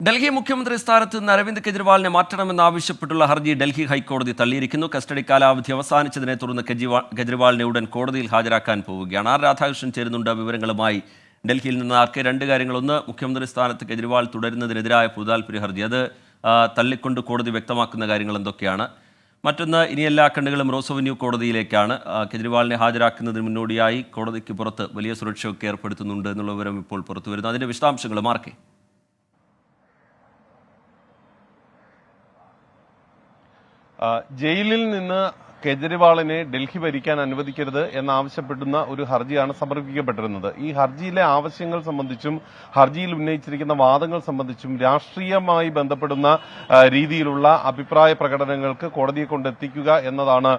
ഡൽഹി മുഖ്യമന്ത്രി സ്ഥാനത്ത് നിന്ന് അരവിന്ദ് കെജ്രിവാളിനെ മാറ്റണമെന്നാവശ്യപ്പെട്ടുള്ള ഹർജി ഡൽഹി ഹൈക്കോടതി തള്ളിയിരിക്കുന്നു. കസ്റ്റഡി കാലാവധി അവസാനിച്ചതിനെ തുടർന്ന് കെജ്രിവാളിനെ ഉടൻ കോടതിയിൽ ഹാജരാക്കാൻ പോവുകയാണ്. ആർ രാധാകൃഷ്ണൻ ചേരുന്നുണ്ട് വിവരങ്ങളുമായി. ഡൽഹിയിൽ നിന്ന് ആർക്കെ രണ്ട് കാര്യങ്ങളൊന്ന്, മുഖ്യമന്ത്രി സ്ഥാനത്ത് കെജ്രിവാൾ തുടരുന്നതിനെതിരായ പൊതുതാൽപര്യ ഹർജി അത് തള്ളിക്കൊണ്ട് കോടതി വ്യക്തമാക്കുന്ന കാര്യങ്ങൾ എന്തൊക്കെയാണ്? മറ്റൊന്ന്, ഇനി എല്ലാ കണ്ണുകളും റോസ് അവന്യൂ കോടതിയിലേക്കാണ്. കെജ്രിവാളിനെ ഹാജരാക്കുന്നതിന് മുന്നോടിയായി കോടതിക്ക് പുറത്ത് വലിയ സുരക്ഷയൊക്കെ ഏർപ്പെടുത്തുന്നുണ്ട് എന്നുള്ള വിവരം ഇപ്പോൾ പുറത്തു വരുന്നു. അതിൻ്റെ വിശദാംശങ്ങൾ ആർക്കെ? ജയിലിൽ നിന്ന് കെജ്രിവാളിനെ ഡൽഹി ഭരിക്കാൻ അനുവദിക്കരുത് എന്നാവശ്യപ്പെടുന്ന ഒരു ഹർജിയാണ് സമർപ്പിക്കപ്പെട്ടിരുന്നത്. ഈ ഹർജിയിലെ ആവശ്യങ്ങൾ സംബന്ധിച്ചും ഹർജിയിൽ ഉന്നയിച്ചിരിക്കുന്ന വാദങ്ങൾ സംബന്ധിച്ചും രാഷ്ട്രീയമായി ബന്ധപ്പെടുന്ന രീതിയിലുള്ള അഭിപ്രായ പ്രകടനങ്ങൾക്ക് കോടതിയെ കൊണ്ടെത്തിക്കുക എന്നതാണ്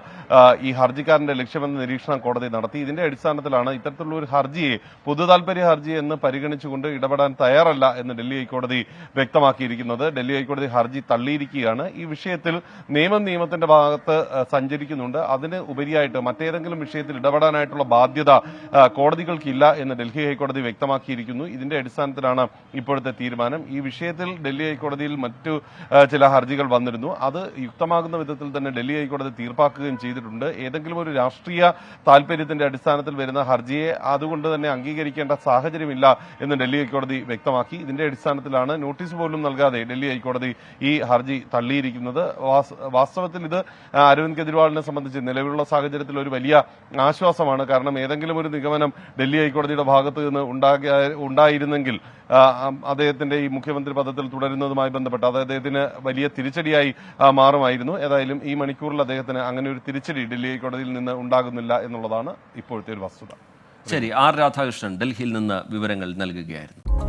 ഈ ഹർജിക്കാരന്റെ ലക്ഷ്യമെന്ന നിരീക്ഷണം കോടതി നടത്തി. ഇതിന്റെ അടിസ്ഥാനത്തിലാണ് ഇത്തരത്തിലുള്ള ഒരു ഹർജിയെ പൊതുതാൽപര്യ ഹർജി എന്ന് പരിഗണിച്ചുകൊണ്ട് ഇടപെടാൻ തയ്യാറല്ല എന്ന് ഡൽഹി ഹൈക്കോടതി വ്യക്തമാക്കിയിരിക്കുന്നത്. ഡൽഹി ഹൈക്കോടതി ഹർജി തള്ളിയിരിക്കുകയാണ്. ഈ വിഷയത്തിൽ നിയമത്തിന്റെ ഭാഗത്ത് സഞ്ചരിക്കുന്നുണ്ട്. അതിന് ഉപരിയായിട്ട് മറ്റേതെങ്കിലും വിഷയത്തിൽ ഇടപെടാനായിട്ടുള്ള ബാധ്യത കോടതികൾക്കില്ല എന്ന് ഡൽഹി ഹൈക്കോടതി വ്യക്തമാക്കിയിരിക്കുന്നു. ഇതിന്റെ അടിസ്ഥാനത്തിലാണ് ഇപ്പോഴത്തെ തീരുമാനം. ഈ വിഷയത്തിൽ ഡൽഹി ഹൈക്കോടതിയിൽ മറ്റു ചില ഹർജികൾ വന്നിരുന്നു. അത് യുക്തമാകുന്ന വിധത്തിൽ തന്നെ ഡൽഹി ഹൈക്കോടതി തീർപ്പാക്കുകയും ചെയ്തിട്ടുണ്ട്. ഏതെങ്കിലും ഒരു രാഷ്ട്രീയ താൽപര്യത്തിന്റെ അടിസ്ഥാനത്തിൽ വരുന്ന ഹർജിയെ അതുകൊണ്ട് തന്നെ അംഗീകരിക്കേണ്ട സാഹചര്യമില്ല എന്ന് ഡൽഹി ഹൈക്കോടതി വ്യക്തമാക്കി. ഇതിന്റെ അടിസ്ഥാനത്തിലാണ് നോട്ടീസ് പോലും നൽകാതെ ഡൽഹി ഹൈക്കോടതി ഈ ഹർജി തള്ളിയിരിക്കുന്നത്. വാസ്തവത്തിൽ ഇത് അരവിന്ദ് കെജ്രിവാളിനെ സംബന്ധിച്ച് നിലവിലുള്ള സാഹചര്യത്തിൽ ഒരു വലിയ ആശ്വാസമാണ്. കാരണം ഏതെങ്കിലും ഒരു നിഗമനം ഡൽഹി ഹൈക്കോടതിയുടെ ഭാഗത്ത് നിന്ന് ഉണ്ടായിരുന്നെങ്കിൽ അദ്ദേഹത്തിന്റെ ഈ മുഖ്യമന്ത്രി പദത്തിൽ തുടരുന്നതുമായി ബന്ധപ്പെട്ട് അത് അദ്ദേഹത്തിന് വലിയ തിരിച്ചടിയായി മാറുമായിരുന്നു. ഏതായാലും ഈ മണിക്കൂറിൽ അദ്ദേഹത്തിന് അങ്ങനെ ഒരു തിരിച്ചടി ഡൽഹി ഹൈക്കോടതിയിൽ നിന്ന് ഉണ്ടാകുന്നില്ല എന്നുള്ളതാണ് ഇപ്പോഴത്തെ ഒരു വസ്തുത. ശരി, ആർ രാധാകൃഷ്ണൻ ഡൽഹിയിൽ നിന്ന് വിവരങ്ങൾ നൽകുകയായിരുന്നു.